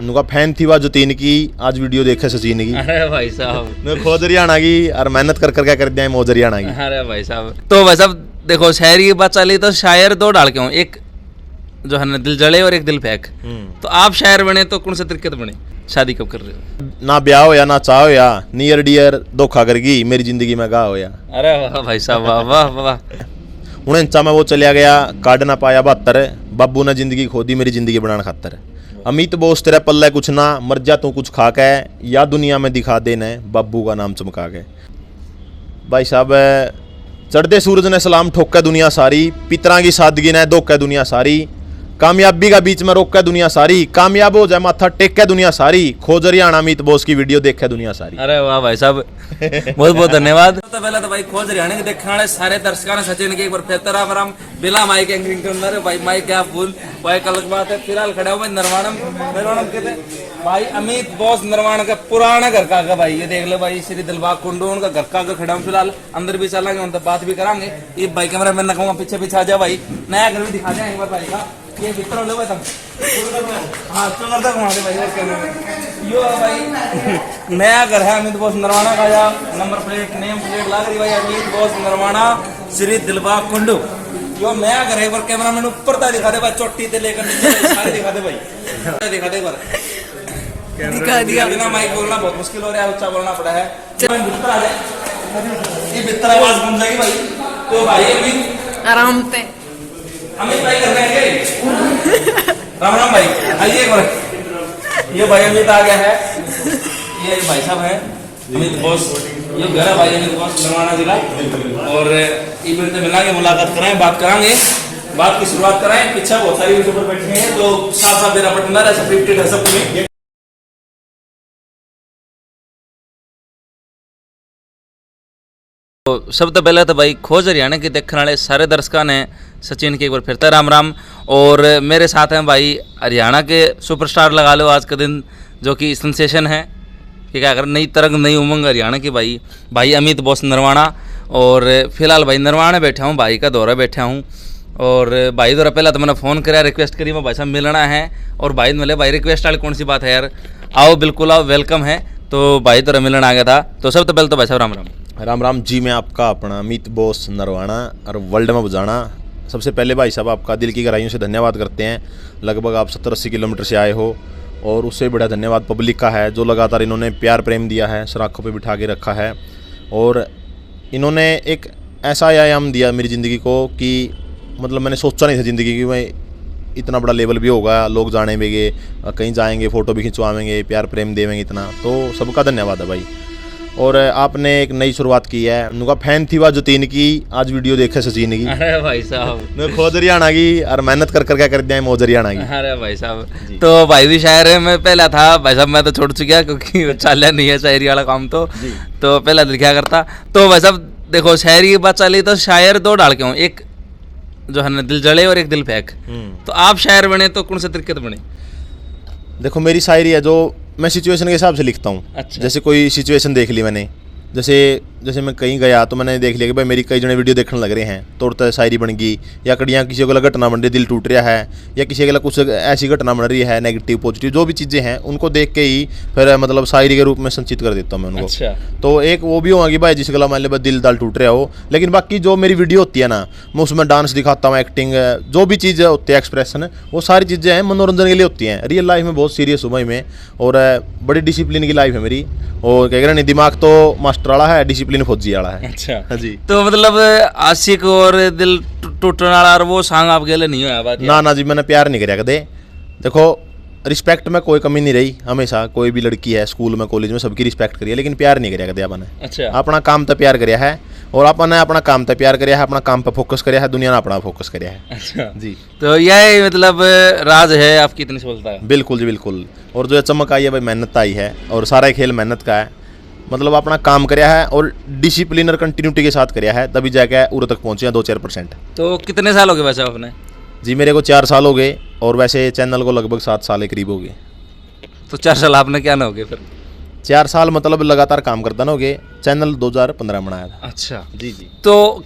उनका फैन थी वह जतीन की, आज वीडियो देखे सचिन की। अरे भाई साहब खोज हरियाणा की और मेहनत कर क्या कर दिया मौज हरियाणा की। अरे भाई साहब, तो भाई साहब देखो शायरी की बात चली तो शायर दो डाल के हूँ, एक जो है ना दिल जले और एक दिल फेंक। तो आप शायर बने तो कौन से तरीके बने? शादी कब कर रहे हो? ना ब्याह होया ना चाह होया, नियर डियर धोखा कर गई मेरी जिंदगी में गा होया। अरे वाह भाई साहब, वाह वाह वाह। 49 में वो चलिया गया, काट ना पाया 72, बाबू ने जिंदगी खो दी मेरी जिंदगी बनाने खातर। अमित बोस तेरा पल्ला कुछ ना, मर जा तू कुछ खा के, या दुनिया में दिखा देने बाबू का नाम चमका के। भाई साहब चढ़ते सूरज ने सलाम ठोक के दुनिया सारी, पितरा की सादगी ने धोख के दुनिया सारी, कामयाबी का बीच में रोक के दुनिया सारी, कामयाब हो जाए माथा टेक के दुनिया सारी, खोज हरियाणा अमित बोस की वीडियो देख के दुनिया सारी। अरे वाह भाई साहब, बहुत बहुत धन्यवाद। तो पहले तो भाई खोज हरियाणा के देखने वाले सारे दर्शकों ने सचिन के एक बार फिर राम राम बिना माइक एंकरिंग के अंदर भाई माइक क्या भूल भाई अलग बात है। फिलहाल खड़ा हुआ निर्वाणम कहते भाई अमित बोस निर्वाण का पुराना घर का भाई, ये देख लो भाई श्री दिलबाग कुंडू उनका घर का खड़ा हूँ। फिलहाल अंदर भी चलेंगे, उनसे बात भी करांगे। ये भाई कैमरा मैन कहूँगा पीछे पीछे आ जाए भाई, नया घर भी दिखा जाए एक बार भाई का। ये भीतर लो भाई तुम, हाँ चुनर तक वहाँ से भाई और कैमरे यो भाई नया घर है अमित बोस नरवाना का, या नंबर प्लेट नेम प्लेट लग रही भाई अमित बोस नरवाना श्री दिलबाग कुंडू। यो नया घर है, कैमरा मैन ऊपर तक दिखा दे भाई, चोटी से लेकर नीचे सारे दिखा दे भाई, दिखा दे दिखा दिया। बिना माइक बोलना बहुत मुश्किल हो रहा है, ऊंचा बोलना पड़ा है। भीतर आ जाए, ये भीतर आवाज घूम जाएगी भाई। तो भाई अमित आराम से अमित भाई कर रहे हैं राम राम भाई, आइए एक बार। ये भाई अमित आ गया है, ये भाई साहब है अमित बोस, ये घर है भाई अमित बोस नरवाना जिला। और इवेंट में मिलांगे, मुलाकात कराएं, बात कराएंगे, बात की शुरुआत कराएं। पीछे बहुत सारे यूट्यूबर बैठे हैं तो साफ साफ मेरा पार्टनर है, स्क्रिप्टेड है सब कुछ। तो सबसे पहले तो भाई खोज हरियाणा के देखने वाले सारे दर्शकों ने सचिन के एक बार फिर राम राम। और मेरे साथ हैं भाई हरियाणा के सुपरस्टार लगा लो आज का दिन, जो कि सेंसेशन है कि क्या कर नई तरंग नई उमंग हरियाणा की भाई भाई अमित बोस नरवाना। और फिलहाल भाई नरवाना बैठा हूँ, भाई का दौरा बैठा हूँ। और भाई द्वारा पहला तो मैंने फ़ोन कराया, रिक्वेस्ट करी मैं भाई साहब मिलना है। और भाई मिले भाई रिक्वेस्ट वाली कौन सी बात है यार, आओ बिल्कुल आओ, वेलकम है। तो भाई द्वारा मिलना आ गया था। तो सबसे पहले तो भाई साहब राम राम। राम राम जी, मैं आपका अपना अमित बोस नरवाना और वर्ल्ड में बुझाना। सबसे पहले भाई साहब आपका दिल की गहराइयों से धन्यवाद करते हैं। लगभग आप 70-80 किलोमीटर से आए हो, और उससे बड़ा धन्यवाद पब्लिक का है जो लगातार इन्होंने प्यार प्रेम दिया है, सराखों पे बिठा के रखा है। और इन्होंने एक ऐसा आयाम दिया मेरी ज़िंदगी को कि मतलब मैंने सोचा नहीं था ज़िंदगी की मैं इतना बड़ा लेवल भी होगा, लोग जाने बेगे, कहीं जाएंगे फ़ोटो भी खिंचवाएंगे, प्यार प्रेम देवेंगे इतना। तो सबका धन्यवाद है भाई। और आपने एक नई शुरुआत की है, उनका फैन थी वह जतीन की, आज वीडियो देखे सचिन की। अरे भाई साहब, खोज हरियाणा की और मेहनत कर क्या कर दिया मौज हरियाणा की। अरे भाई साहब, तो भाई भी शायर है, मैं पहला था भाई साहब, मैं तो छोड़ चुका क्योंकि चालिया नहीं है शायरी वाला काम। तो पहला लिखा करता। तो भाई साहब देखो शायरी की बात चली तो शायर दो डाल के हूँ, एक जो है ना दिल जले और एक दिल फेंक। तो आप शायर बने तो कौन से तरीके बने? देखो मेरी शायरी है जो मैं सिचुएशन के हिसाब से लिखता हूँ। अच्छा। जैसे कोई सिचुएशन देख ली मैंने, जैसे मैं कहीं गया तो मैंने देख लिया कि भाई मेरी कई जने वीडियो देखने लग रहे हैं, तो उड़ता शायरी बन गई। या कड़ियाँ किसी को घटना बन रही, दिल टूट रहा है, या किसी के कुछ ऐसी घटना बन रही है नेगेटिव पॉजिटिव जो भी चीज़ें हैं उनको देख के ही फिर मतलब शायरी के रूप में संचित कर देता हूँ मैं उनको। अच्छा। तो एक वो भी होगा कि भाई जिस गला मान लो दिल दाल टूट रहा हो, लेकिन बाकी जो मेरी वीडियो होती है ना, मैं उसमें डांस दिखाता हूँ, एक्टिंग, जो भी चीज़ें होती है एक्सप्रेशन, वो सारी चीज़ें हैं मनोरंजन के लिए होती हैं। रियल लाइफ में बहुत सीरियस हूँ भाई मैं, और बड़ी डिसिप्लिन की लाइफ है मेरी। और कह रहे दिमाग तो मास्टर वाला है, डिसिप्लिन फौजी वाला है। अच्छा जी। तो मतलब आशिक और दिल टूटने वाला और वो सॉन्ग आपके लिए नहीं हुआ बात? ना जी, मैंने प्यार नहीं कराया कदे। देखो रिस्पेक्ट में कोई कमी नहीं रही, हमेशा कोई भी लड़की है स्कूल में कॉलेज में सबकी रिस्पेक्ट करिए, लेकिन प्यार नहीं कराया कदे आपने। अच्छा। अपना काम तो प्यार कराया है, और आपने अपना काम तो प्यार कराया है, अपना काम पर फोकस कराया है, दुनिया ने अपना फोकस कराया है। अच्छा जी। तो यह मतलब राज है आपकी इतनी सफलता है? बिल्कुल जी बिल्कुल। और जो चमक आई है भाई मेहनत आई है, और सारा खेल मेहनत का है। मतलब अपना काम कराया है और डिसिप्लिन और कंटिन्यूटी के साथ कराया है, तभी जाके उर तक पहुंचे हैं 2-4%। तो कितने साल हो गए वैसे आपने? जी मेरे को 4 साल हो गए, और वैसे चैनल को लगभग 7 साल के करीब हो गए। तो 4 साल आपने क्या ना हो गए फिर? 4 साल मतलब लगातार काम करता ना हो गए। चैनल 2015 बनाया था। अच्छा जी जी। तो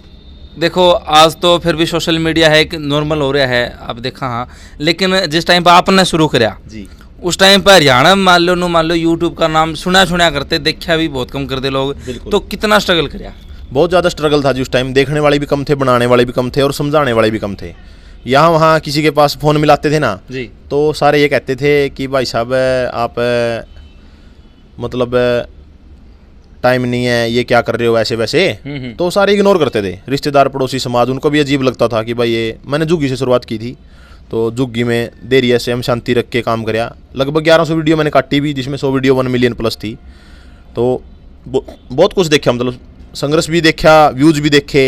देखो आज तो फिर भी सोशल मीडिया है कि नॉर्मल हो रहा है, आप देखा हाँ, लेकिन जिस टाइम पर आपने शुरू कराया जी उस टाइम पर हरियाणा में मान लो यूट्यूब का नाम सुना करते, देखा भी बहुत कम करते लोग, तो कितना स्ट्रगल कराया? बहुत ज़्यादा स्ट्रगल था जी उस टाइम। देखने वाले भी कम थे, बनाने वाले भी कम थे और समझाने वाले भी कम थे। यहाँ वहाँ किसी के पास फ़ोन मिलाते थे ना जी, तो सारे ये कहते थे कि भाई साहब आप मतलब टाइम नहीं है, ये क्या कर रहे हो ऐसे वैसे। तो सारे इग्नोर करते थे, रिश्तेदार पड़ोसी समाज, उनको भी अजीब लगता था कि भाई ये। मैंने झुग्गी से शुरुआत की थी, तो झुग्गी में देरी से हम शांति रख के काम कराया। लगभग 1100 वीडियो मैंने काटी भी, जिसमें 100 वीडियो 1 मिलियन प्लस थी। तो बहुत कुछ देखा, मतलब संघर्ष भी देखा, व्यूज़ भी देखे,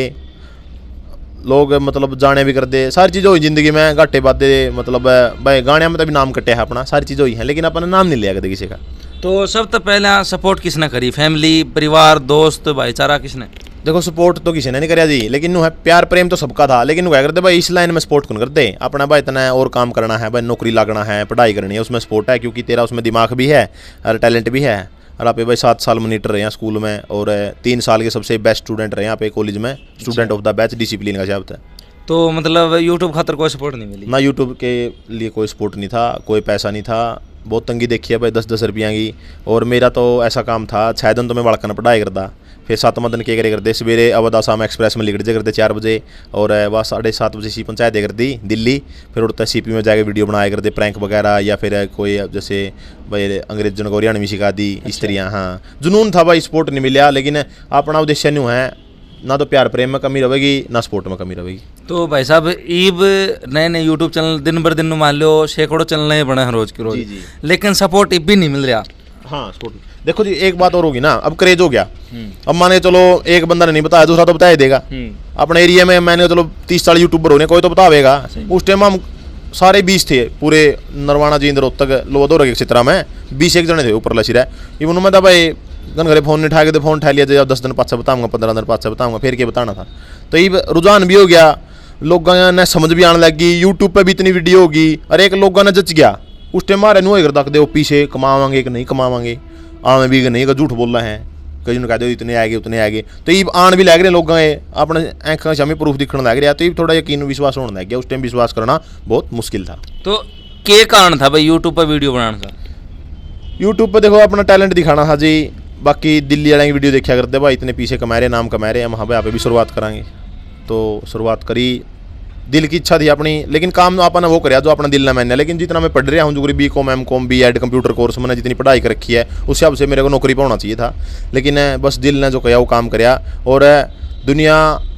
लोग मतलब जाने भी कर दे, सारी चीज़ें हुई ज़िंदगी में, घाटे बादे, मतलब भाई गाने में तो भी नाम कटे है अपना, सारी चीज़ें हुई हैं, लेकिन अपना नाम नहीं लिया कदे किसी का। तो सब तो पहले सपोर्ट किसने करी? फैमिली, परिवार, दोस्त, भाईचारा किसने? देखो सपोर्ट तो किसी ने नहीं करा जी, लेकिन नु है प्यार प्रेम तो सबका था। लेकिन क्या करते भाई, इस लाइन में सपोर्ट कौन करते? अपना भाई इतना और काम करना है, भाई नौकरी लगना है, पढ़ाई करनी है, उसमें सपोर्ट है, क्योंकि तेरा उसमें दिमाग भी है और टैलेंट भी है। और आप भाई 7 साल मॉनिटर रहे हैं स्कूल में, और 3 साल के सबसे बेस्ट स्टूडेंट रहे यहाँ पे कॉलेज में, student of the batch, discipline का शब्द है। तो मतलब यूट्यूब खातर कोई सपोर्ट नहीं मिली? ना यूट्यूब के लिए कोई सपोर्ट नहीं था, कोई पैसा नहीं था। बहुत तंगी देखी है भाई 10-10 रुपया की। और मेरा तो ऐसा काम था, 6 दिन तो मैं बालका पढ़ाई करता, फिर 7वां दिन क्या करे करते, सवेरे अवध आसाम एक्सप्रेस में लिख जे करते 4 बजे, और वह 7:30 बजे सी पंचायत दे कर दी दिल्ली। फिर उड़ता CP में जाकर वीडियो बनाया करते, प्रैंक वगैरह, या फिर कोई जैसे भाई अंग्रेजन को हरियाणवी सिखा दी, इस तरह। हाँ, जुनून था भाई, सपोर्ट नहीं मिला, लेकिन अपना उद्देश्य नहीं है, ना तो प्यार प्रेम में कमी रहेगी, ना सपोर्ट में कमी रहेगी। तो भाई साहब ईब नए यूट्यूब चैनल दिन भर दिन मान लो सैकड़ों चैनल नए बने हैं रोज के रोज, जी। लेकिन सपोर्ट ईब भी नहीं मिल रहा। हाँ सपोर्ट। देखो जी एक बात और होगी ना, अब क्रेज हो गया। अब माने चलो एक बंदा ने नहीं बताया, दूसरा तो बता ही देगा। अपने एरिया में मैंने चलो 30-40 यूट्यूबर होने, कोई तो बतावेगा। उस टाइम हम सारे 20 थे पूरे नरवाना जी रोहतक लोधोर के क्षेत्र में, 20 जने थे ऊपर लसीरा। इवन मैं था भाई गन घरे फोन नहीं उठाए थे, फोन उठा लिया जब 10 दिन पाछे बताऊंगा, 15 दिन पाछे बताऊंगा, फिर क्या बताना था। तो ये रुझान भी हो गया, लोगों ने समझ भी आने लगी, यूट्यूब पे भी इतनी वीडियो होगी, और एक लोगों ने जच गया। उस टाइम मारे नुए कर दे पीछे कमावांगे कि नहीं कमावांगे, आवे भी कि नहीं, झूठ बोल रहे हैं, कई ने कहते इतने आएगे उतने आएगे। तो ये आन भी लग रहे लोगों अपने आंखों शामी प्रूफ दिखने लग रहा, तो ये थोड़ा यकीन विश्वास होने लग गया। उस टाइम विश्वास करना बहुत मुश्किल था। तो क्या कारण था भाई यूट्यूब पर वीडियो बनाने का? यूट्यूब पर देखो अपना टैलेंट दिखाना था जी। बाकी दिल्ली वाले की वीडियो देखा करते भाई, इतने पीछे कमा रहे, नाम कमा रहे हैं, हम यहाँ पे भी शुरुआत कराएंगे। तो शुरुआत करी, दिल की इच्छा थी अपनी, लेकिन काम अपना वो कराया जो अपना दिल ना मैंने। लेकिन जितना मैं पढ़ रहा हूँ, जो BCom MCom B.Ed computer course मैंने जितनी पढ़ाई कर रखी है, उस हिसाब से मेरे को नौकरी पाना चाहिए था। लेकिन बस दिल ने जो किया वो काम कराया। और दुनिया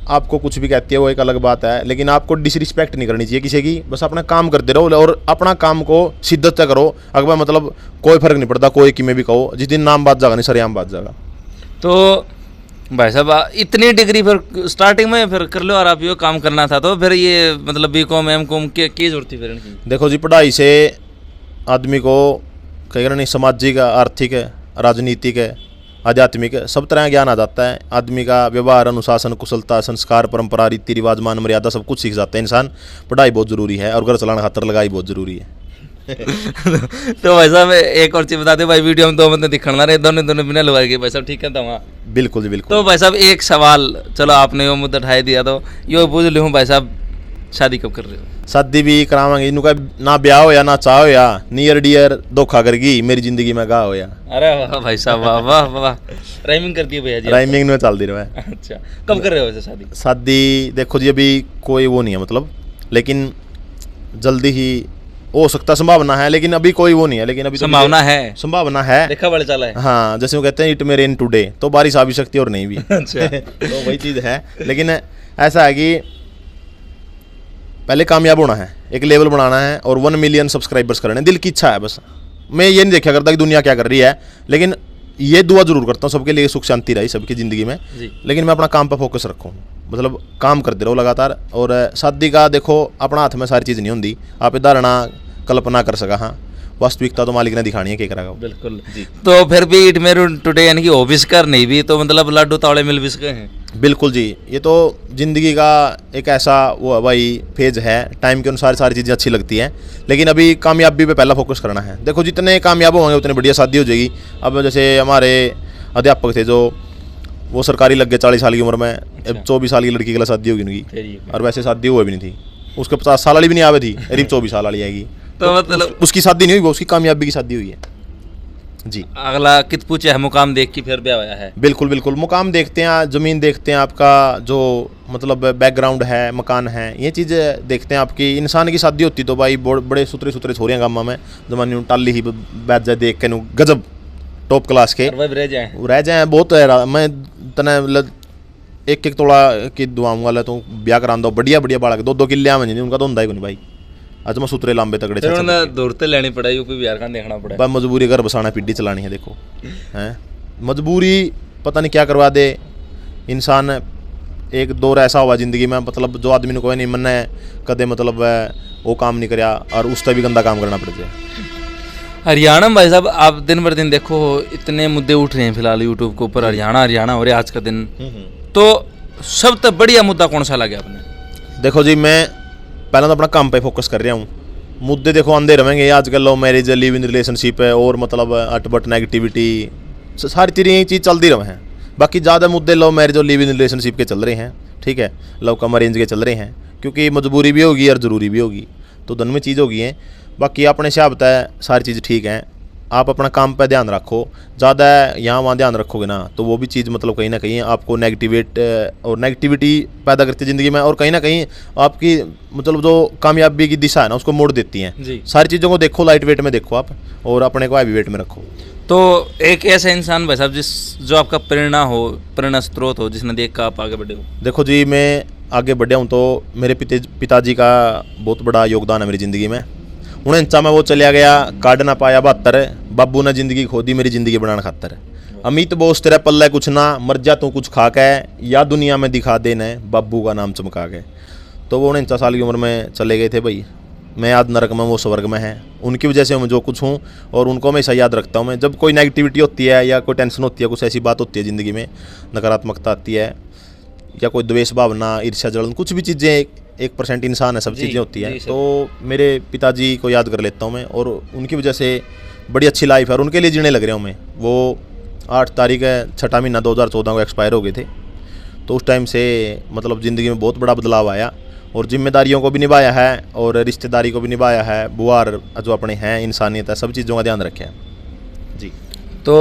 आपको कुछ भी कहती है वो एक अलग बात है, लेकिन आपको डिसरिस्पेक्ट नहीं करनी चाहिए किसी की। बस अपना काम करते रहो और अपना काम को शिद्दत से करो। अगर मतलब कोई फर्क नहीं पड़ता, कोई कि में भी कहो, जिस दिन नाम बात जाएगा नहीं सरेआम बात जाएगा। तो भाई साहब इतनी डिग्री फिर स्टार्टिंग में फिर कर लो, और आप ये काम करना था, तो फिर ये मतलब BCom MCom की जरूरत थी फिर इनकी? देखो जी पढ़ाई से आदमी को कहीं नहीं, सामाजिक, आर्थिक, राजनीतिक, आध्यात्मिक सब तरह ज्ञान आ जाता है। आदमी का व्यवहार, अनुशासन, कुशलता, संस्कार, परंपरा, रीति रिवाज, मान मर्यादा सब कुछ सीख जाता है इंसान। पढ़ाई बहुत जरूरी है, और घर चलाने खातर लगाई बहुत जरूरी है। तो भाई साहब एक और चीज बता दे भाई, वीडियो में 2 बंदे दिखना रहे, दोनों बिना लगाएंगे भाई साहब, ठीक है? तो बिल्कुल जी बिल्कुल। तो भाई साहब एक सवाल, चलो आपने वो मुद्दा उठाई दिया, तो यो पूछ लूँ भाई साहब, शादी कब कर रहे हो? शादी भी करावांगे, इनका ना ब्याह हो या ना चाह हो या नियर डियर धोखा करगी मेरी जिंदगी में गा हो या। अरे वाह भाई साहब, वाह वाह वाह, राइमिंग कर दी भैया जी। राइमिंग में चल दी रहा है। अच्छा, कब कर रहे हो वैसे शादी? शादी देखो जी अभी कोई वो नहीं है मतलब, लेकिन जल्दी ही हो सकता, संभावना है, लेकिन अभी कोई वो नहीं है। लेकिन अभी संभावना है, संभावना है, देखा बड़े चला है। हाँ, जैसे वो कहते हैं इट मे रेन टुडे, तो बारिश आ भी सकती है और नहीं भी। अच्छा। तो वही चीज़ है। लेकिन ऐसा है कि पहले कामयाब होना है, एक लेवल बनाना है, और 1 मिलियन सब्सक्राइबर्स करने, दिल की इच्छा है बस। मैं ये नहीं देखा करता कि दुनिया क्या कर रही है, लेकिन ये दुआ जरूर करता हूँ सबके लिए सुख शांति रही सबकी ज़िंदगी में। लेकिन मैं अपना काम पर फोकस रखूँ, मतलब काम करते रहो लगातार। और शादी का देखो अपना हाथ में सारी चीज़ नहीं होती, आप धारणा कल्पना कर सका, हाँ वास्तविकता तो मालिक ने दिखानी है, क्या करेगा। बिल्कुल जी। तो फिर भी इट मेरे टुडे यानी कि ऑफिस कर नहीं भी, तो मतलब लड्डू तावड़े मिल भी सके हैं। बिल्कुल जी, ये तो ज़िंदगी का एक ऐसा वो भाई फेज है, टाइम के अनुसार सारी चीज़ें अच्छी लगती हैं, लेकिन अभी कामयाबी पे पहला फोकस करना है। देखो जितने कामयाब होंगे उतने बढ़िया शादी हो जाएगी। अब जैसे हमारे अध्यापक थे जो वो सरकारी लग गए 40 साल की उम्र में, 24 साल की लड़की के लिए शादी होगी उनकी, और वैसे शादी हुई भी नहीं थी, उसके 50 साल वाली भी नहीं आवे थी, करीब 24 साल वाली आएगी। तो मतलब उसकी शादी नहीं हुई, वो उसकी कामयाबी की शादी हुई है जी। अगला कित पूछे है, मुकाम देख के फिर ब्याह होया है। बिल्कुल बिल्कुल, मुकाम देखते हैं, ज़मीन देखते हैं, आपका जो मतलब बैकग्राउंड है, मकान है, ये चीज़ें देखते हैं। आपकी इंसान की शादी होती तो भाई बड़े सुतरे सुतरे छोरियां गामा में जमाने टाली ही बैठ जाए देख के गजब टॉप क्लास के रह जाए बहुत है। मैं तने मतलब एक तोड़ा की दुआऊँ वाला तो ब्याह करा दो बढ़िया बढ़िया बालक 2-2 किले आ नहीं उनका तो होंदा ही नहीं भाई। आज मैं सुतरे लांबे तगड़े दूर तो लेनी पड़ा, यूपी बिहार का देखना पड़ा, बस मजबूरी घर बसाना पीढ़ी चलानी है। देखो हैं मजबूरी पता नहीं क्या करवा दे इंसान। एक दौर ऐसा हुआ जिंदगी में, मतलब जो आदमी ने कोई नहीं मन है कदे मतलब वो काम नहीं कराया और उससे भी गंदा काम करना पड़ जाए। हरियाणा में भाई साहब आप दिन भर दिन देखो इतने मुद्दे उठ रहे हैं फिलहाल यूट्यूब के ऊपर, हरियाणा हो रहे आज का दिन। तो सबसे बढ़िया मुद्दा कौन सा लगा आपने? देखो जी, मैं पहले तो अपना काम पे फोकस कर रहा हूँ। मुद्दे देखो आंदे रहेंगे, आजकल love marriage, live in relationship है और मतलब अटबट नेगेटिविटी, सारी चीज़ चलती रहे हैं। बाकी ज़्यादा मुद्दे लव मैरिज और लिव इन रिलेशनशिप के चल रहे हैं, ठीक है, लव कम अरेंज के चल रहे हैं, क्योंकि मजबूरी भी होगी और ज़रूरी भी होगी, तो दोनों में चीज़ होगी है। बाकी अपने से बताया सारी चीज़ ठीक है, आप अपना काम पे ध्यान रखो। ज़्यादा यहाँ वहाँ ध्यान रखोगे ना तो वो भी चीज़ मतलब कहीं ना कहीं आपको नेगेटिविटी पैदा करती है ज़िंदगी में, और कहीं ना कहीं आपकी मतलब जो कामयाबी की दिशा है ना उसको मोड़ देती हैं। सारी चीज़ों को देखो, लाइट वेट में देखो आप, और अपने को हैवी वेट में रखो। तो एक ऐसा इंसान भाई साहब जो आपका प्रेरणा स्रोत हो, जिसने देख कर आप आगे बढ़े हो? देखो जी, मैं आगे बढ़ा हूँ तो मेरे पिताजी का बहुत बड़ा योगदान है मेरी ज़िंदगी में। 49 में वो चलिया गया, काट ना पाया 72, बाबू ने ज़िंदगी खो दी मेरी ज़िंदगी बनाने खातर। अमित बोस तेरा पल्ला कुछ ना, मर जा तू कुछ खा के, या दुनिया में दिखा देना बाबू का नाम चमका के। तो वो 49 साल की उम्र में चले गए थे भाई। मैं आज नरक में, वो स्वर्ग में है। उनकी वजह से मैं जो कुछ हूँ और उनको हमेशा याद रखता हूँ मैं। जब कोई नेगेटिविटी होती है या कोई टेंशन होती है, कुछ ऐसी बात होती है ज़िंदगी में, नकारात्मकता आती है या कोई द्वेष भावना, ईर्ष्या जलन, कुछ भी चीज़ें 1% इंसान है, सब चीज़ें होती हैं। तो मेरे पिताजी को याद कर लेता हूँ मैं, और उनकी वजह से बड़ी अच्छी लाइफ है और उनके लिए जीने लग रहा हूँ मैं। वो 8 तारीख है 6वां महीना 2014 को एक्सपायर हो गए थे। तो उस टाइम से मतलब ज़िंदगी में बहुत बड़ा बदलाव आया, और जिम्मेदारियों को भी निभाया है और रिश्तेदारी को भी निभाया है, बुआर जो अपने हैं, इंसानियत है, सब चीज़ों का ध्यान रखें जी। तो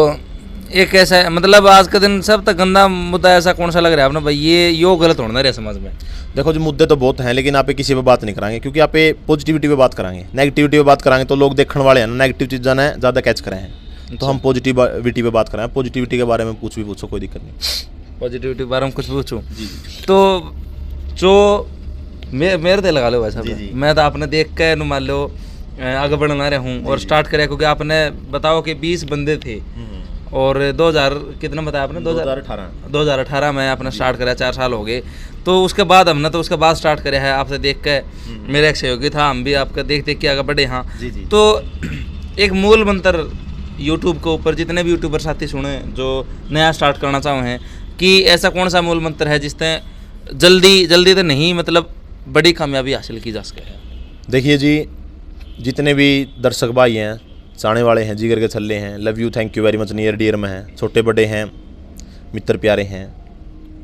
एक ऐसा मतलब आज का दिन सब तक गंदा मुद्दा ऐसा कौन सा लग रहा है आपने भाई, ये यो गलत होना रहा समाज में? देखो जी, मुद्दे तो बहुत हैं, लेकिन आप किसी पे बात नहीं कराएंगे, क्योंकि आप पॉजिटिविटी पे बात कराएंगे। नेगेटिविटी पे बात कराएंगे तो लोग देखने वाले हैं ना, नेगेटिव चीज़ें ना ज़्यादा कैच करें हैं। तो हम पॉजिटिविटी पे बात कराएं। पॉजिटिविटी के बारे में कुछ भी पूछो, कोई दिक्कत नहीं। पॉजिटिविटी के बारे में कुछ पूछूँ जी? तो जो मेरे तो लगा लो वैसा, मैं तो आपने देख के मान लो आगे बढ़ना रहा हूँ और स्टार्ट करा, क्योंकि आपने बताओ कि 20 बंदे थे और 2000 कितना बताया आपने? 2018 में आपने स्टार्ट करा, 4 साल हो गए। तो उसके बाद हमने तो उसके बाद स्टार्ट करा है आपसे देख के, मेरा एक सहयोगी था, हम भी आपका देख देख के आगे बढ़े। हाँ तो एक मूल मंत्र यूट्यूब के ऊपर जितने भी यूट्यूबर साथी सुने जो नया स्टार्ट करना चाहे हैं, कि ऐसा कौन सा मूल मंत्र है जिससे जल्दी तो नहीं मतलब बड़ी कामयाबी हासिल की जा सके? देखिए जी, जितने भी दर्शक भाई हैं, चाहने वाले हैं, जिगर के छल्ले हैं, love you, thank you very much, near dear में हैं, छोटे बड़े हैं, मित्र प्यारे हैं,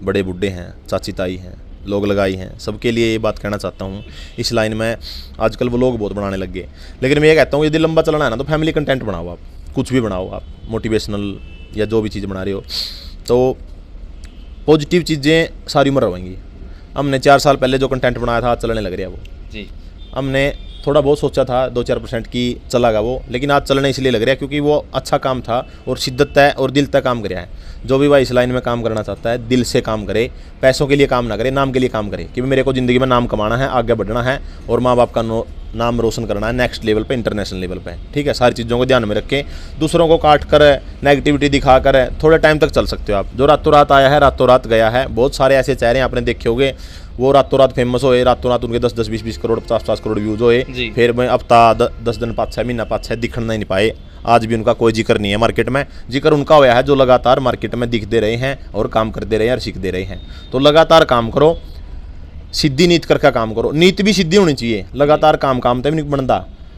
बड़े बूढ़े हैं, चाची ताई हैं, लोग लगाई हैं, सबके लिए ये बात कहना चाहता हूँ। इस लाइन में आजकल वो लोग बहुत बनाने लग गए, लेकिन मैं ये कहता हूँ यदि लंबा चलना है ना तो फैमिली कंटेंट बनाओ। आप कुछ भी बनाओ, आप मोटिवेशनल या जो भी चीज़ बना रहे हो, तो पॉजिटिव चीज़ें सारी उम्र रहेंगी। हमने 4 साल पहले जो कंटेंट बनाया था आज चलने लग रहा है वो जी। हमने थोड़ा बहुत सोचा था 2-4% की चलागा वो, लेकिन आज चलने इसलिए लग रहा है क्योंकि वो अच्छा काम था और शिद्दत है और दिल तक काम कराया है। जो भी भाई इस लाइन में काम करना चाहता है दिल से काम करे, पैसों के लिए काम ना करे, नाम के लिए काम करे कि मेरे को ज़िंदगी में नाम कमाना है, आगे बढ़ना है और माँ बाप का नाम रोशन करना है नेक्स्ट लेवल पे, इंटरनेशनल लेवल पे, ठीक है। सारी चीज़ों को ध्यान में रखें, दूसरों को काट कर नेगेटिविटी दिखा कर थोड़े टाइम तक चल सकते हो आप। जो रातों रात आया है रातों रात गया है। बहुत सारे ऐसे चेहरे आपने देखे होंगे, वो रातों रात फेमस होए, रातों रात उनके 10-10, 20-20 करोड़, 50-50 करोड़ व्यूज़ होए, फिर मैं हफ्ता 10 दिन 5-6 महीना 5-6 दिखना नहीं पाए। आज भी उनका कोई जिक्र नहीं है मार्केट में। जिक्र उनका हुआ है जो लगातार मार्केट में दिखते रहे हैं और काम करते रहे हैं और सीखते रहे हैं। तो लगातार काम करो, सीधी नीत करके काम करो। नीत भी सीधी होनी चाहिए, लगातार काम तो भी नहीं बनता।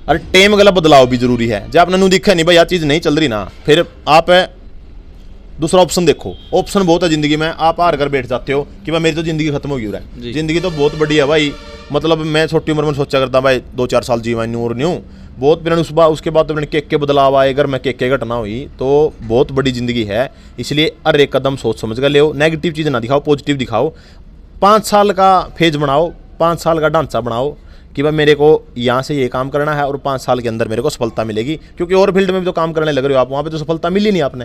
अरे टेम गला बदलाव भी जरूरी है। जब आपने दिखा नहीं भाई यह चीज़ नहीं चल रही ना, फिर आप दूसरा ऑप्शन देखो। ऑप्शन बहुत है ज़िंदगी में। आप हार कर बैठ जाते हो कि भाई मेरी तो ज़िंदगी खत्म हो गई है। ज़िंदगी तो बहुत बड़ी है भाई। मतलब मैं छोटी उम्र में सोचा करता भाई 2-4 साल जीवा न्यू और न्यू, बहुत फिर उसके बाद तो केक के बदलाव आए, अगर मैं केक के घटना हुई तो बहुत बड़ी ज़िंदगी है। इसलिए हर एक कदम सोच समझ कर ले, नेगेटिव चीज़ ना दिखाओ, पॉजिटिव दिखाओ। 5 साल का फेज बनाओ, 5 साल का ढांचा बनाओ कि भाई मेरे को यहाँ से ये काम करना है और 5 साल के अंदर मेरे को सफलता मिलेगी। क्योंकि और फील्ड में भी तो काम करने लग रहे हो आप, वहाँ पे तो सफलता मिली नहीं आपने,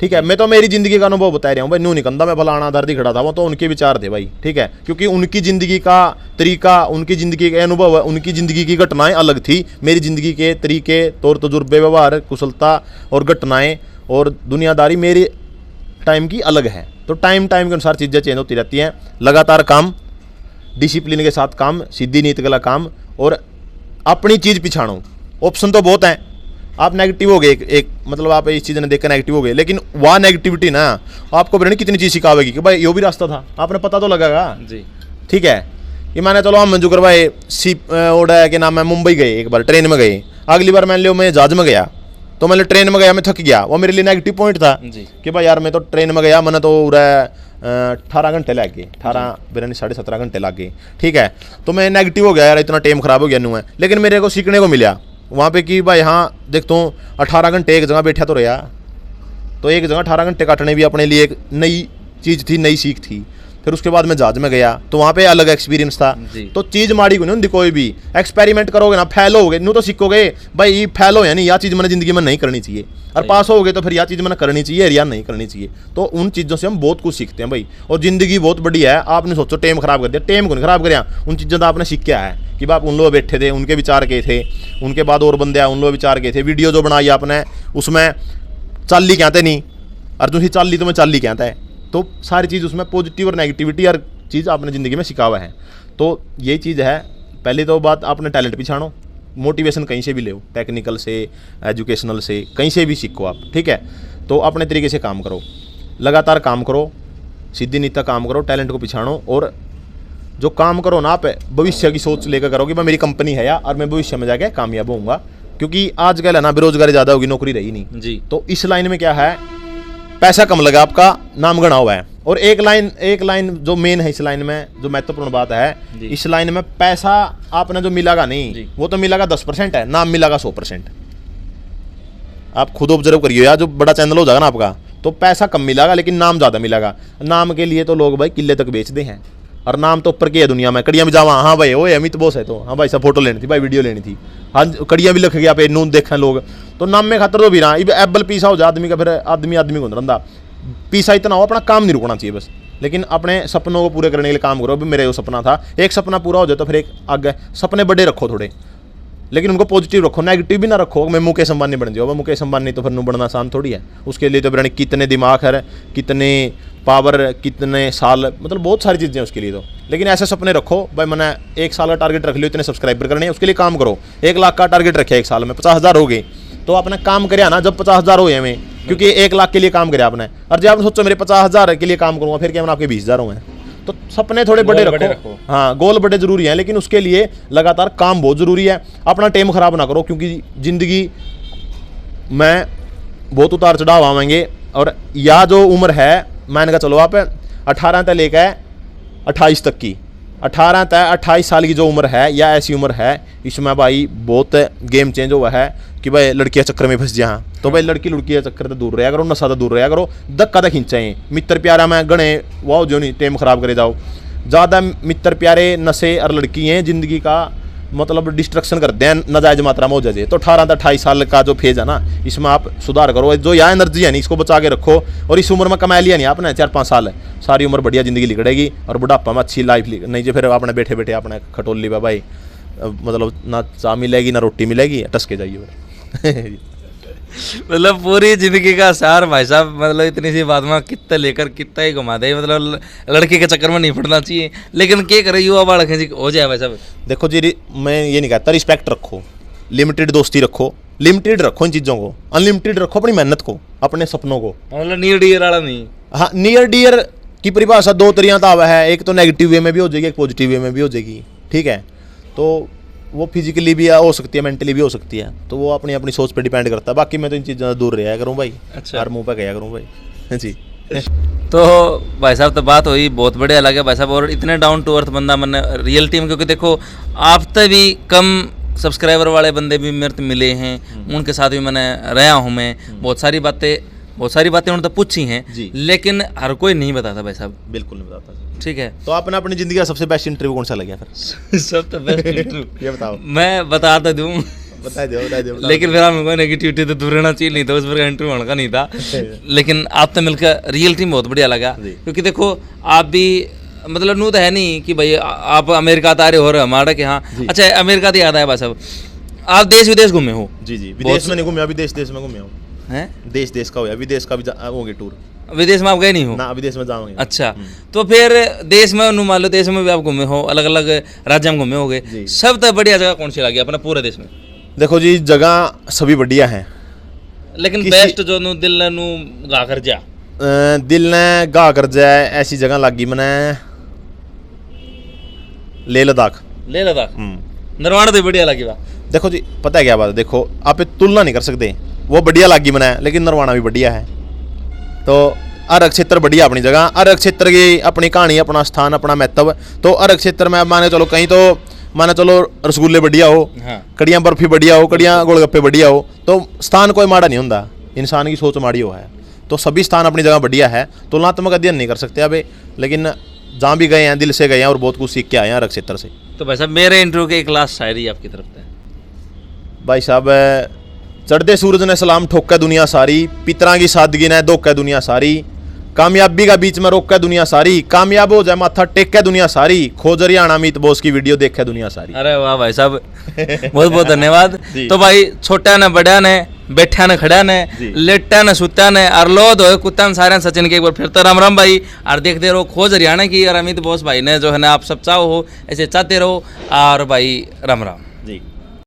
ठीक है। मैं तो मेरी ज़िंदगी का अनुभव बता रहा हूँ भाई, न्यू निकंदा मैं फलाना दर्दी खड़ा था, वो तो उनके विचार थे भाई, ठीक है। क्योंकि उनकी ज़िंदगी का तरीका, उनकी ज़िंदगी के अनुभव, उनकी ज़िंदगी की घटनाएं अलग थी। मेरी ज़िंदगी के तरीके, तौर तजुर्बे, व्यवहार, कुशलता और घटनाएं और दुनियादारी मेरी टाइम की अलग है। तो टाइम के अनुसार चीज़ें चेंज होती रहती हैं। लगातार काम, डिसिप्लिन के साथ काम, सीधी नीति वाला काम और अपनी चीज़ पिछाड़ो। ऑप्शन तो बहुत हैं, आप नेगेटिव हो गए एक मतलब आप इस चीज़ ने देखकर नेगेटिव हो गए, लेकिन वह नेगेटिविटी ना आपको पता नहीं कितनी चीज़ सिखावेगी कि भाई ये भी रास्ता था, आपने पता तो लगेगा जी, ठीक है। कि मैंने चलो हम मंजू करवाए ओडा के नाम, मैं मुंबई गए एक बार ट्रेन में गए, अगली बार मान लो मैं जहाज में गया, तो मैंने ट्रेन में गया, मैं थक गया, वो मेरे लिए नेगेटिव पॉइंट था कि भाई यार मैं तो ट्रेन में गया, मैंने तो 18 घंटे लग गए, 18 बिरानी 17.5 घंटे लग गए, ठीक है। तो मैं नेगेटिव हो गया यार, इतना टाइम खराब हो गया न्यू है। लेकिन मेरे को सीखने को मिला वहाँ पे कि भाई हाँ देखता हूँ 18 घंटे एक जगह बैठा तो रहा, तो एक जगह 18 घंटे काटने भी अपने लिए एक नई चीज़ थी, नई सीख थी। फिर उसके बाद मैं जहाज में गया तो वहाँ पे अलग एक्सपीरियंस था। तो चीज़ माड़ी को नहीं होती, कोई भी एक्सपेरिमेंट करोगे ना फेल होगे, नू तो सीखोगे भाई फेल हो यानी यह चीज़ मैंने ज़िंदगी में नहीं करनी चाहिए, और पास हो गए तो फिर यह चीज़ मैंने करनी चाहिए या नहीं करनी चाहिए। तो उन चीज़ों से हम बहुत कुछ सीखते हैं भाई, और ज़िंदगी बहुत बड़ी है। आपने सोचो टाइम खराब कर दिया, टाइम को नहीं खराब कराया, उन चीज़ों का आपने सीख के आया कि आप उन लोग बैठे थे, उनके विचार के थे, उनके बाद और बंदे आए, उन लोग विचार के थे। वीडियो जो बनाई आपने उसमें चाली कहते नहीं, और जो ही चाली तो मैं चाली कहता है। तो सारी चीज़ उसमें पॉजिटिव और नेगेटिविटी हर चीज़ आपने ज़िंदगी में सिखा हुआ है। तो ये चीज़ है। पहले तो बात आपने टैलेंट पिछाड़ो, मोटिवेशन कहीं से भी ले, टेक्निकल से, एजुकेशनल से, कहीं से भी सीखो आप, ठीक है। तो अपने तरीके से काम करो, लगातार काम करो, सीधी नीति काम करो, टैलेंट को पिछाड़ो, और जो काम करो ना आप भविष्य की सोच लेकर करो कि भाई मेरी कंपनी है यार और मैं भविष्य में जाके कामयाब होऊंगा। क्योंकि आजकल है ना बेरोजगारी ज़्यादा होगी, नौकरी रही नहीं जी। तो इस लाइन में क्या है, पैसा कम लगा, आपका नाम गणा हुआ है। और एक लाइन जो मेन है इस लाइन में, जो महत्वपूर्ण बात है, इस लाइन में पैसा आपने जो मिलेगा नहीं, वो तो मिलेगा 10% है, नाम मिलेगा 100%। आप खुद ऑब्जर्व करिए यार, जो बड़ा चैनल हो जाएगा ना आपका, तो पैसा कम मिलेगा लेकिन नाम ज़्यादा मिलेगा। नाम के लिए तो लोग भाई किले तक बेचते हैं, और नाम तो ऊपर की है दुनिया में। कड़ियाँ भी जावा, हाँ भाई वो अमित बॉस है, तो हाँ भाई सब फोटो लेनी थी भाई, वीडियो लेनी थी, हाँ कड़ियाँ भी लिख गया पे नून देखें लोग, तो नाम में खातर तो भी ना एबल पीसा हो जाए आदमी का, फिर आदमी को रंदा पीसा इतना हो, अपना काम नहीं रुकना चाहिए बस। लेकिन अपने सपनों को पूरे करने के लिए काम करो। अभी मेरा वो सपना था, एक सपना पूरा हो जाए तो फिर एक आगे सपने बड़े रखो थोड़े, लेकिन उनको पॉजिटिव रखो, नेगेटिव भी ना रखो। मैं मुकेश अंबानी बन जाओ, मुकेश अंबानी तो फिर नू बनना आसान थोड़ी है। उसके लिए तो फिर कितने दिमाग है, कितने पावर, कितने साल, मतलब बहुत सारी चीज़ें उसके लिए तो। लेकिन ऐसे सपने रखो भाई, मैंने 1 साल का टारगेट रख लियो, इतने सब्सक्राइबर करने हैं, उसके लिए काम करो। 1 लाख का टारगेट रखे 1 साल में, 50,000 हो गए, तो आपने काम करे ना जब 50,000 हो हमें, क्योंकि 1 लाख के लिए काम करे आपने। और जब आपने सोचो मेरे 50,000 के लिए काम करूँगा, फिर क्या मैंने आपके 20,000 हुए हैं। तो सपने थोड़े बड़े रखो, हाँ गोल बड़े जरूरी हैं, लेकिन उसके लिए लगातार काम बहुत ज़रूरी है। अपना टाइम ख़राब ना करो, क्योंकि ज़िंदगी में बहुत उतार चढ़ाव आवेंगे। और यह जो उम्र है, मैंने कहा चलो आप 18 तक लेकर 28 तक की, 18 तक 28 साल की जो उम्र है, या ऐसी उम्र है, इसमें भाई बहुत गेम चेंज हुआ है कि भाई लड़कियां चक्कर में फंस जाए। तो भाई लड़की चक्कर तो दूर रहा करो, नशा तो दूर रहा करो, धक्का तो खींचाएँ। मित्र प्यारा में गणे वाह जो नहीं टाइम खराब करे जाओ, ज़्यादा मित्र प्यारे नशे और लड़की हैं ज़िंदगी का मतलब डिस्ट्रक्शन करते हैं नाजायज मात्रा में हो जाए। तो 18 से 28 साल का जो फेज है ना, इसमें आप सुधार करो। जो यह एनर्जी है नहीं, इसको बचा के रखो। और इस उम्र में कमा लिया नहीं आपने 4-5 साल, सारी उम्र बढ़िया ज़िंदगी लिखड़ेगी, और बुढ़ापा में अच्छी लाइफ नहीं जो फिर आपने बैठे बैठे आपने खटोल ली भाई, मतलब ना चाय मिलेगी ना रोटी मिलेगी, टसके जाइए। मतलब पूरी जिंदगी का सार भाई साहब, मतलब इतनी सी बात में कितना लेकर कितना ही घुमा दे। मतलब लड़के के चक्कर में नहीं पड़ना चाहिए, लेकिन क्या करे युवा बालक हैं जी, हो जाए भाई साहब। देखो जी, मैं ये नहीं कहता, रिस्पेक्ट रखो, लिमिटेड दोस्ती रखो, लिमिटेड रखो इन चीज़ों को, अनलिमिटेड रखो अपनी मेहनत को, अपने सपनों को। मतलब नियर डियर वाला नहीं। हाँ, नियर डियर की परिभाषा 2 तरीका तो है, एक तो नेगेटिव वे में भी हो जाएगी, एक पॉजिटिव वे में भी हो जाएगी, ठीक है। तो वो फिजिकली भी हो सकती है, मेंटली भी हो सकती है, तो वो अपनी अपनी सोच पे डिपेंड करता है। बाकी मैं तो इन चीज़ों से दूर रहा करूँ भाई, अच्छा, हर मुँह पे गया करूँ भाई जी। तो भाई साहब तो बात हुई, बहुत बढ़िया लगे भाई साहब। और इतने डाउन टू अर्थ बंदा मैंने रियलिटी में, क्योंकि देखो आप तो भी कम सब्सक्राइबर वाले बंदे भी मेरे को मिले हैं, उनके साथ भी मैंने रहा हूँ मैं, बहुत सारी बातें उन्होंने तो पूछी हैं, लेकिन हर कोई नहीं बताता भाई साहब। बिल्कुल नहीं बताता। ठीक है, तो आपने अपनी ज़िंदगी का सबसे बेस्ट इंटरव्यू कौन सा लगा फिर? सबसे बेस्ट इंटरव्यू ये बताओ। मैं बताता दूँ, बता दो। लेकिन फिर हमें कोई नेगेटिविटी तो दूर रहना चाहिए, नहीं तो उस पर इंटरव्यू होने का नहीं था। लेकिन आपसे मिलकर रियल टीम बहुत बढ़िया लगा, क्योंकि देखो आप भी मतलब नू तो है नहीं कि भाई आप अमेरिका आ रहे हो और हमारा कि हाँ। अच्छा, अमेरिका तो याद आया बस, अब आप देश विदेश घूमे हो? जी, विदेश में नहीं घूमे, अभी देश में घूमे हो। हैं? देश का हो, विदेश का भी होंगे टूर। विदेश में आप गए नहीं हो ना? विदेश में जाओगे। अच्छा, तो फिर देश में मान लो देश में भी आप घूमे हो, अलग अलग राज्य में घूमे होगे, सबसे बढ़िया जगह कौन सी लगी अपना पूरे देश में? देखो जी, जगह सभी बढ़िया हैं, लेकिन बेस्ट जो नु दिल नु गा कर जा, दिल ने गा कर जाए ऐसी जगह लगी मैंने लेह लद्दाख। नरवाना तो बढ़िया लगी। देखो जी, पता है क्या बात है, देखो आप तुलना नहीं कर सकते, वो बढ़िया लगी मैंने, लेकिन नरवाना भी बढ़िया है। तो हर क्षेत्र बढ़िया अपनी जगह, हर क्षेत्र की अपनी कहानी, अपना स्थान, अपना महत्व। तो हर क्षेत्र में माने चलो, कहीं तो माने चलो रसगुल्ले बढ़िया हो, कड़ियाँ बर्फी बढ़िया हो, कड़ियाँ गोलगप्पे बढ़िया हो, तो स्थान कोई माड़ा नहीं होता, इंसान की सोच माड़ी हो है। तो सभी स्थान अपनी जगह बढ़िया है, तुलनात्मक अध्ययन नहीं कर सकते अभी, लेकिन जहाँ भी गए हैं दिल से गए हैं और बहुत कुछ सीख के आए हैं हर क्षेत्र से। तो भाई साहब, मेरे इंटरव्यू के एक लास्ट शायरी आपकी तरफ से। भाई साहब, चढ़ते सूरज ने सलाम ठोक के दुनिया सारी, पितरा की सादगी ने धोख के दुनिया सारी, कामयाबी का बीच में रोक के दुनिया सारी, कामयाब हो जाए माथा टेक के दुनिया सारी, खोज हरियाणा मीत बॉस की वीडियो देख के दुनिया सारी। अरे वाह भाई साहब, बहुत बहुत धन्यवाद। तो भाई, छोटा ने बड़ा ने, बैठा ने खड़ा ने, लेटा ने सुता ने, और लोद हो कुत्ता सारे सचिन के एक बार फिर तो राम राम भाई। और देखते रहो खोज हरियाणा की, और अमित बॉस भाई ने जो है ना, आप सब चाहो हो ऐसे चाहते रहो। और भाई राम राम।